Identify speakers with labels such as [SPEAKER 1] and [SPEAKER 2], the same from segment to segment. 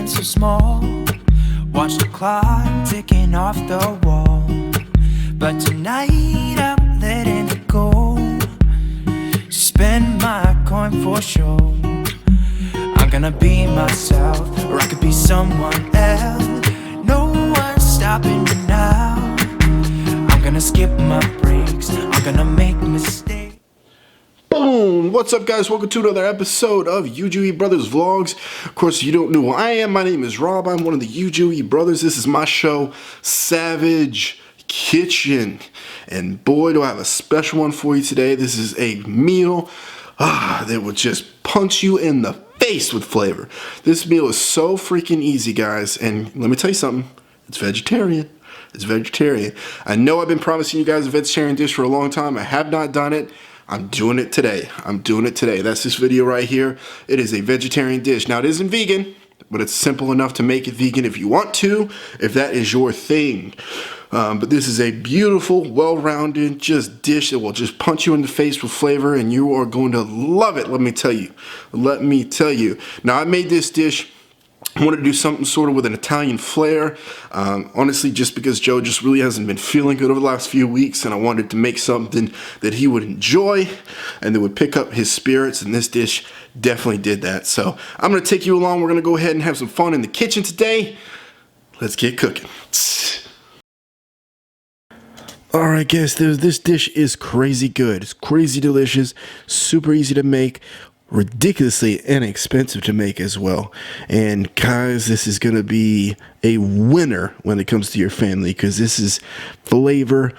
[SPEAKER 1] feeling so small. Watch the clock ticking off the wall. But tonight I'm letting it go. Spend my coin for sure. I'm gonna be myself, or I could be someone else. No one's stopping me now. I'm gonna skip my breaks, I'm gonna make mistakes.
[SPEAKER 2] Boom! What's up, guys? Welcome to another episode of UJUE Brothers Vlogs. Of course, you don't know who I am. My name is Rob. I'm one of the UJUE Brothers. This is my show, Savage Kitchen. And boy, do I have a special one for you today. This is a meal that will just punch you in the face with flavor. This meal is so freaking easy, guys. And let me tell you something. It's vegetarian. It's vegetarian. I know I've been promising you guys a vegetarian dish for a long time. I have not done it. I'm doing it today. I'm doing it today. That's this video right here. It is a vegetarian dish. Now, it isn't vegan, but it's simple enough to make it vegan if you want to, if that is your thing. But this is a beautiful, well-rounded dish that will just punch you in the face with flavor, and you are going to love it, let me tell you. Let me tell you. Now, I made this dish. I wanted to do something sort of with an Italian flair, honestly, just because Joe just really hasn't been feeling good over the last few weeks, and I wanted to make something that he would enjoy and that would pick up his spirits, and this dish definitely did that. So I'm going to take you along. We're going to go ahead and have some fun in the kitchen today. Let's get cooking. Alright, guys, this dish is crazy good. It's crazy delicious, super easy to make, ridiculously inexpensive to make as well. And guys, this is going to be a winner when it comes to your family, because this is flavor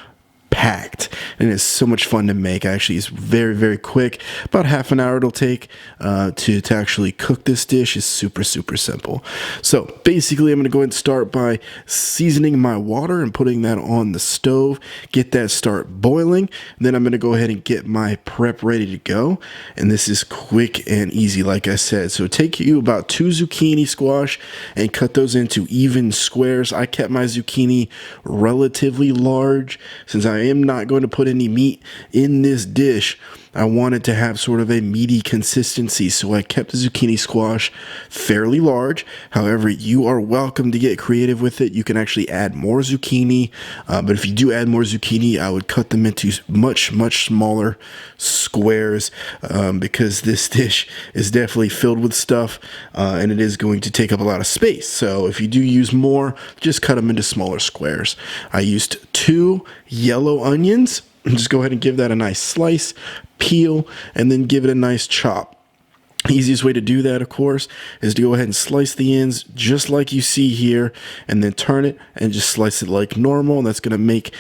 [SPEAKER 2] packed and it's so much fun to make. Actually, it's very, very quick. About half an hour it'll take to actually cook this dish. Is super simple. So basically, I'm going to go ahead and start by seasoning my water and putting that on the stove, get that start boiling. Then I'm going to go ahead and get my prep ready to go, and this is quick and easy, like I said. So take you about 2 zucchini squash and cut those into even squares. I kept my zucchini relatively large since I am not going to put any meat in this dish. I wanted to have sort of a meaty consistency, so I kept the zucchini squash fairly large. However, you are welcome to get creative with it. You can actually add more zucchini, but if you do add more zucchini, I would cut them into much smaller squares, because this dish is definitely filled with stuff, and it is going to take up a lot of space. So if you do use more, just cut them into smaller squares. I used 2 yellow onions. Just go ahead and give that a nice slice, peel, and then give it a nice chop. Easiest way to do that, of course, is to go ahead and slice the ends just like you see here, and then turn it and just slice it like normal. And that's going to make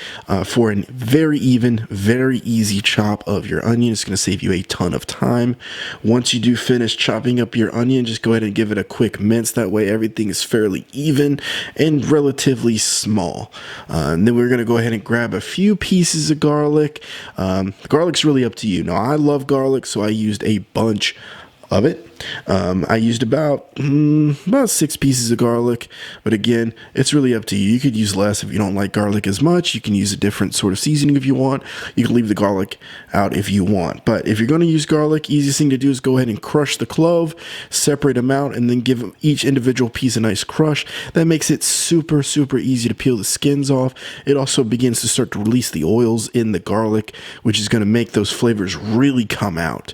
[SPEAKER 2] for a very even, very easy chop of your onion. It's going to save you a ton of time. Once you do finish chopping up your onion, just go ahead and give it a quick mince. That way everything is fairly even and relatively small. And then we're going to go ahead and grab a few pieces of garlic. Garlic's really up to you. Now, I love garlic, so I used a bunch of it. I used about 6 pieces of garlic, but again, it's really up to you. You could use less if you don't like garlic as much. You can use a different sort of seasoning if you want. You can leave the garlic out if you want, but if you're going to use garlic, easiest thing to do is go ahead and crush the clove, separate them out, and then give each individual piece a nice crush. That makes it super easy to peel the skins off. It also begins to start to release the oils in the garlic, which is going to make those flavors really come out.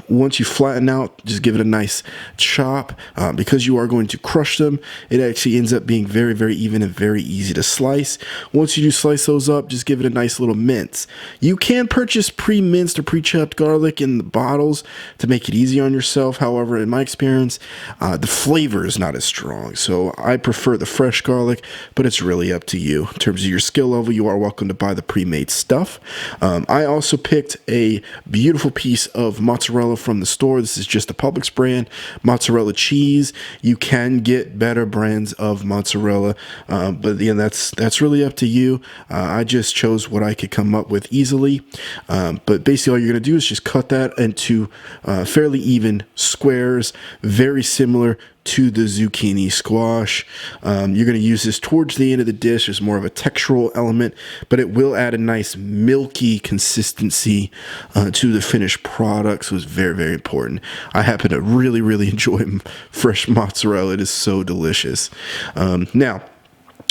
[SPEAKER 2] Once you flatten out, just give it a nice chop. Because you are going to crush them, it actually ends up being very even and very easy to slice. Once you do slice those up, just give it a nice little mince. You can purchase pre-minced or pre-chopped garlic in the bottles to make it easy on yourself. However, in my experience, the flavor is not as strong, so I prefer the fresh garlic, but it's really up to you. In terms of your skill level, you are welcome to buy the pre-made stuff. I also picked a beautiful piece of mozzarella from the store. This is just a Publix brand mozzarella cheese. You can get better brands of mozzarella, but yeah, that's really up to you. I just chose what I could come up with easily, but basically all you're going to do is just cut that into fairly even squares, very similar to the zucchini squash. You're going to use this towards the end of the dish. There's more of a textural element, but it will add a nice milky consistency to the finished product. So it's very, very important. I happen to really, really enjoy fresh mozzarella. It is so delicious. Now,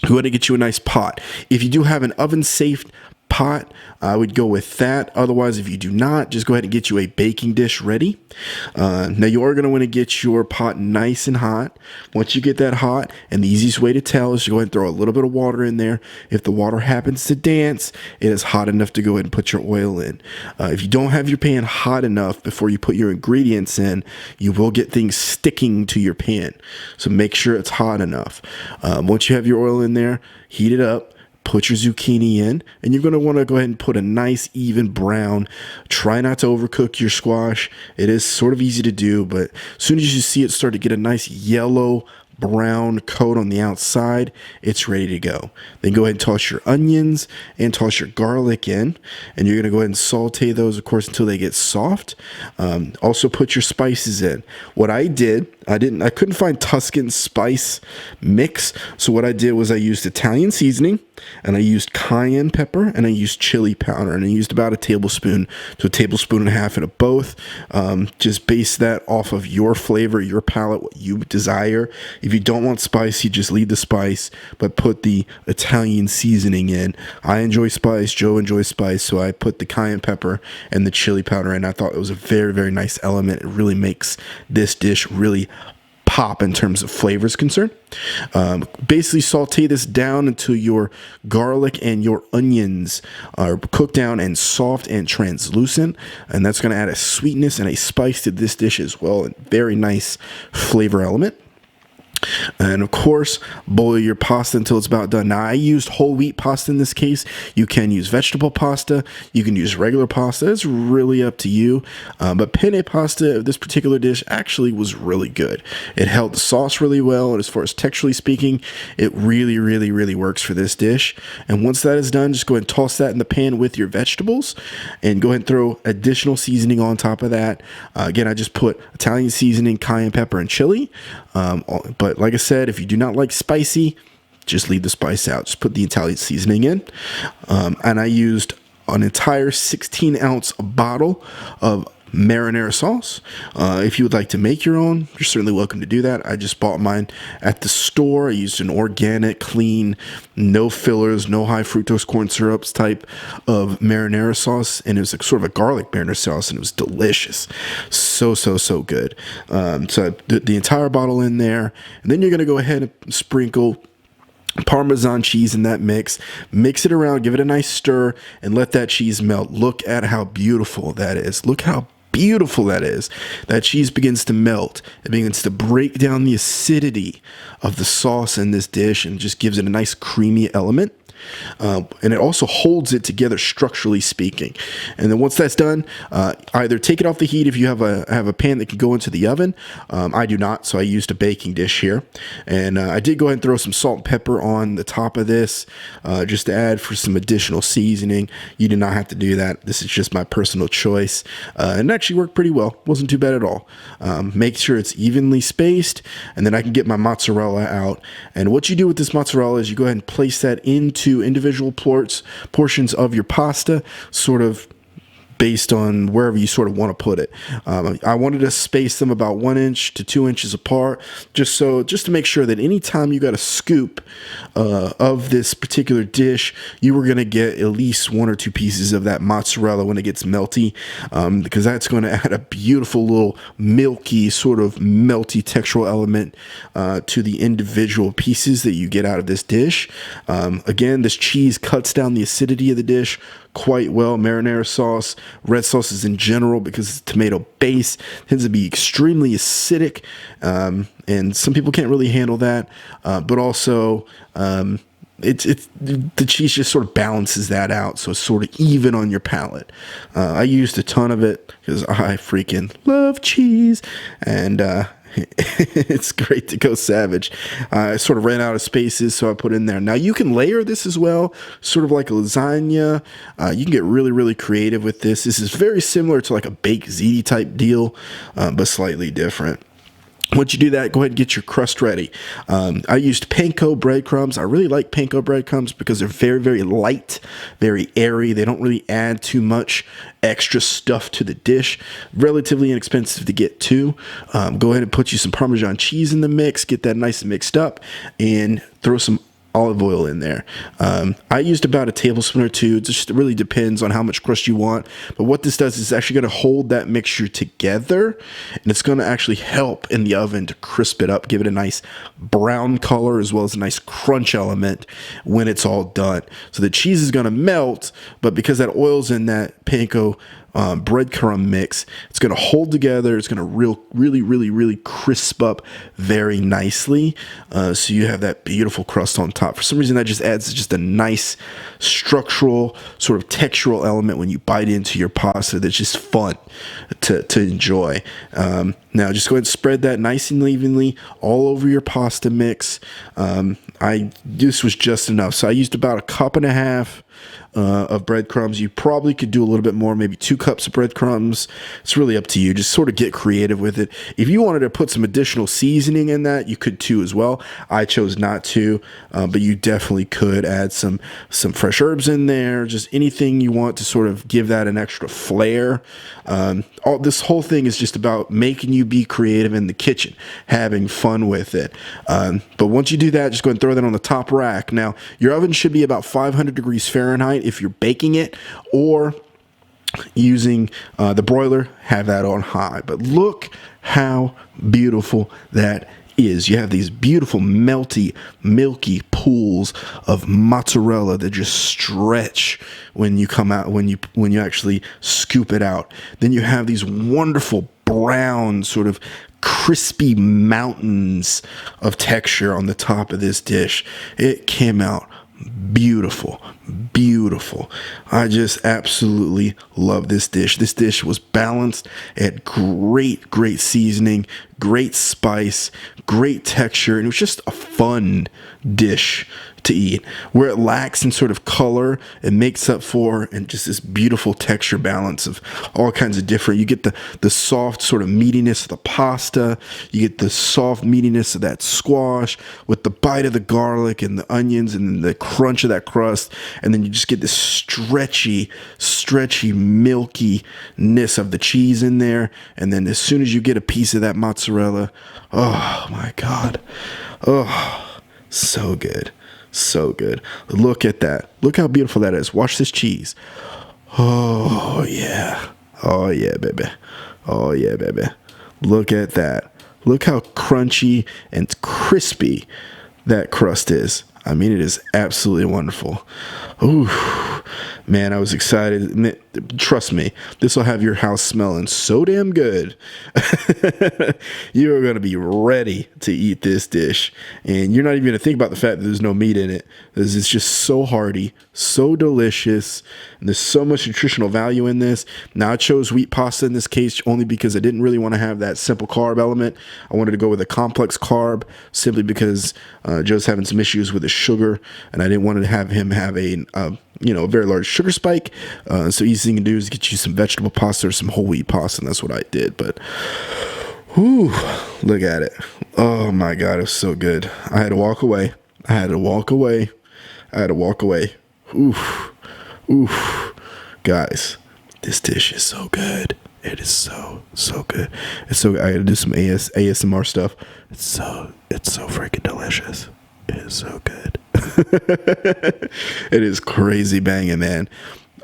[SPEAKER 2] go ahead and get you a nice pot. If you do have an oven-safe pot, I would go with that. Otherwise, if you do not, just go ahead and get you a baking dish ready. Now, you are going to want to get your pot nice and hot. Once you get that hot, and the easiest way to tell is to go ahead and throw a little bit of water in there. If the water happens to dance, it is hot enough to go ahead and put your oil in. If you don't have your pan hot enough before you put your ingredients in, you will get things sticking to your pan. So make sure it's hot enough. Once you have your oil in there, heat it up. Put your zucchini in, and you're going to want to go ahead and put a nice even brown. Try not to overcook your squash. It is sort of easy to do, but as soon as you see it start to get a nice yellow brown coat on the outside, it's ready to go. Then go ahead and toss your onions and toss your garlic in, and you're going to go ahead and saute those, of course, until they get soft. Also put your spices in. What I did, I couldn't find Tuscan spice mix, so what I did was I used Italian seasoning, and I used cayenne pepper, and I used chili powder, and I used about a tablespoon to a tablespoon and a half of both. Just base that off of your flavor, your palate, what you desire. If you don't want spicy, just leave the spice, but put the Italian seasoning in. I enjoy spice, Joe enjoys spice, so I put the cayenne pepper and the chili powder in. I thought it was a very, very nice element. It really makes this dish really pop in terms of flavor is concerned. Basically saute this down until your garlic and your onions are cooked down and soft and translucent, and that's going to add a sweetness and a spice to this dish as well, and very nice flavor element. And of course, boil your pasta until it's about done. Now, I used whole wheat pasta in this case. You can use vegetable pasta. You can use regular pasta. It's really up to you. But penne pasta of this particular dish actually was really good. It held the sauce really well. And as far as texturally speaking, it really, really, really works for this dish. And once that is done, just go ahead and toss that in the pan with your vegetables. And go ahead and throw additional seasoning on top of that. Again, I just put Italian seasoning, cayenne pepper, and chili. But like I said, if you do not like spicy, just leave the spice out. Just put the Italian seasoning in. And I used an entire 16-ounce bottle of marinara sauce. If you would like to make your own, you're certainly welcome to do that. I just bought mine at the store. I used an organic, clean, no fillers, no high fructose corn syrups type of marinara sauce, and it was like sort of a garlic marinara sauce, and it was delicious. So good. So I put the entire bottle in there, and then you're going to go ahead and sprinkle Parmesan cheese in that mix it around, give it a nice stir, and let that cheese melt. Look at how beautiful that is. Look how beautiful that is. That cheese begins to melt. It begins to break down the acidity of the sauce in this dish and just gives it a nice creamy element. And it also holds it together structurally speaking. And then once that's done, either take it off the heat if you have a pan that can go into the oven. I do not, so I used a baking dish here. And I did go ahead and throw some salt and pepper on the top of this just to add for some additional seasoning. You do not have to do that. This is just my personal choice. And it actually worked pretty well. Wasn't too bad at all. Make sure it's evenly spaced, and then I can get my mozzarella out. And what you do with this mozzarella is you go ahead and place that into individual portions of your pasta, sort of based on wherever you sort of want to put it. I wanted to space them about 1 inch to 2 inches apart, just to make sure that anytime you got a scoop of this particular dish, you were going to get at least 1 or 2 pieces of that mozzarella when it gets melty, because that's going to add a beautiful little milky, sort of melty textural element to the individual pieces that you get out of this dish. Again, this cheese cuts down the acidity of the dish quite well. Marinara sauce, red sauces in general, because it's tomato base, tends to be extremely acidic, and some people can't really handle that. But also, the cheese just sort of balances that out, so it's sort of even on your palate. I used a ton of it because I freaking love cheese, and it's great to go savage. I sort of ran out of spaces, so I put in there. Now you can layer this as well, sort of like a lasagna. You can get really, really creative with this. This is very similar to like a baked ziti type deal, but slightly different. Once you do that, go ahead and get your crust ready. I used panko breadcrumbs. I really like panko breadcrumbs because they're very, very light, very airy. They don't really add too much extra stuff to the dish. Relatively inexpensive to get too. Go ahead and put you some Parmesan cheese in the mix. Get that nice and mixed up, and throw some olive oil in there. I used about a tablespoon or two. It just really depends on how much crust you want. But what this does is actually going to hold that mixture together, and it's going to actually help in the oven to crisp it up, give it a nice brown color as well as a nice crunch element when it's all done. So the cheese is going to melt, but because that oil's in that panko breadcrumb mix, it's going to hold together. It's going to really crisp up very nicely. So you have that beautiful crust on top. For some reason, that just adds just a nice structural sort of textural element when you bite into your pasta that's just fun to enjoy. Now just go ahead and spread that nice and evenly all over your pasta mix. This was just enough. So I used about 1.5 cups of breadcrumbs. You probably could do a little bit more, maybe 2 cups of breadcrumbs. It's really up to you. Just sort of get creative with it. If you wanted to put some additional seasoning in that, you could too as well. I chose not to, but you definitely could add some fresh herbs in there. Just anything you want to sort of give that an extra flair. This whole thing is just about making you be creative in the kitchen, having fun with it. But once you do that, just go ahead and throw that on the top rack. Now, your oven should be about 500 degrees Fahrenheit if you're baking it, or using the broiler, have that on high. But look how beautiful that is. You have these beautiful melty, milky pools of mozzarella that just stretch when you come out, when you actually scoop it out. Then you have these wonderful brown sort of crispy mountains of texture on the top of this dish. It came out beautiful. I just absolutely love this dish. This dish was balanced. It had great seasoning, great spice, great texture, and it was just a fun dish to eat. Where it lacks in sort of color, it makes up for in just this beautiful texture balance of all kinds of different. You get the soft sort of meatiness of the pasta. You get the soft meatiness of that squash with the bite of the garlic and the onions and the crunch of that crust. And then you just get this stretchy milkiness of the cheese in there. And then as soon as you get a piece of that mozzarella, oh my God. Oh, so good. Look at that. Look how beautiful that is. Watch this cheese. Oh yeah, baby. Look at that. Look how crunchy and crispy that crust is. I mean, it is absolutely wonderful. Ooh, man, I was excited. Trust me, this will have your house smelling so damn good. You are going to be ready to eat this dish. And you're not even going to think about the fact that there's no meat in it. It's just so hearty, so delicious. And there's so much nutritional value in this. Now, I chose wheat pasta in this case only because I didn't really want to have that simple carb element. I wanted to go with a complex carb simply because Joe's having some issues with his sugar, and I didn't want to have him have a very large sugar spike. So easy thing to do is get you some vegetable pasta or some whole wheat pasta, and that's what I did. But whew, look at it. Oh my God, it was so good. I had to walk away. Oof. Guys, this dish is so good. It is so good. It's so. I gotta do some ASMR stuff. It's so freaking delicious. It is so good. It is crazy banging, man.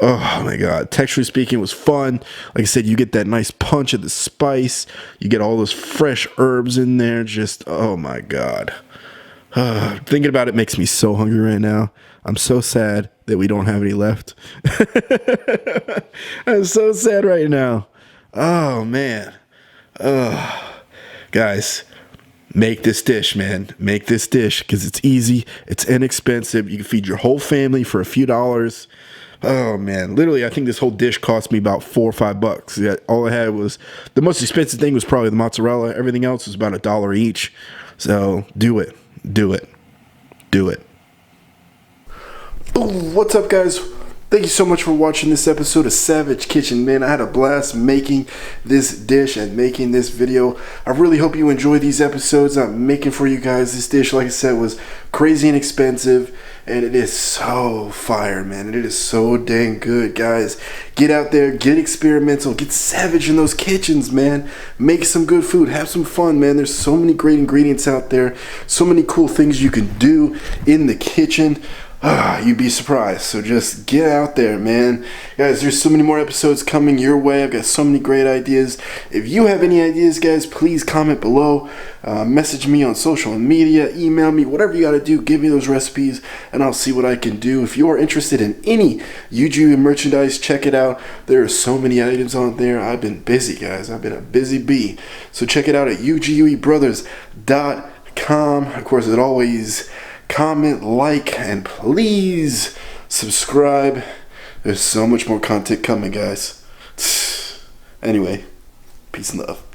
[SPEAKER 2] Oh my God. Texturally speaking, it was fun. Like I said, you get that nice punch of the spice. You get all those fresh herbs in there. Just, oh my God. Thinking about it makes me so hungry right now. I'm so sad that we don't have any left. I'm so sad right now. Oh man. Guys, make this dish, man. Make this dish because it's easy. It's inexpensive. You can feed your whole family for a few dollars. Oh man, literally, I think this whole dish cost me about $4 or $5. Yeah, all I had was the most expensive thing was probably the mozzarella. Everything else was about $1 each. So do it. Ooh, what's up, guys? Thank you so much for watching this episode of Savage Kitchen, man. I had a blast making this dish and making this video. I really hope you enjoy these episodes I'm making for you guys. This dish, like I said, was crazy inexpensive, and it is so fire, man. And it is so dang good, guys. Get out there, get experimental, get savage in those kitchens, man. Make some good food, have some fun, man. There's so many great ingredients out there, so many cool things you can do in the kitchen. You'd be surprised. So just get out there, man. Guys, there's so many more episodes coming your way. I've got so many great ideas. If you have any ideas, guys, please comment below. Message me on social media. Email me. Whatever you got to do, give me those recipes, and I'll see what I can do. If you are interested in any UGE merchandise, check it out. There are so many items on there. I've been busy, guys. I've been a busy bee. So check it out at uguebrothers.com. Of course, as always, comment, like, and please subscribe. There's so much more content coming, guys. Anyway, peace and love.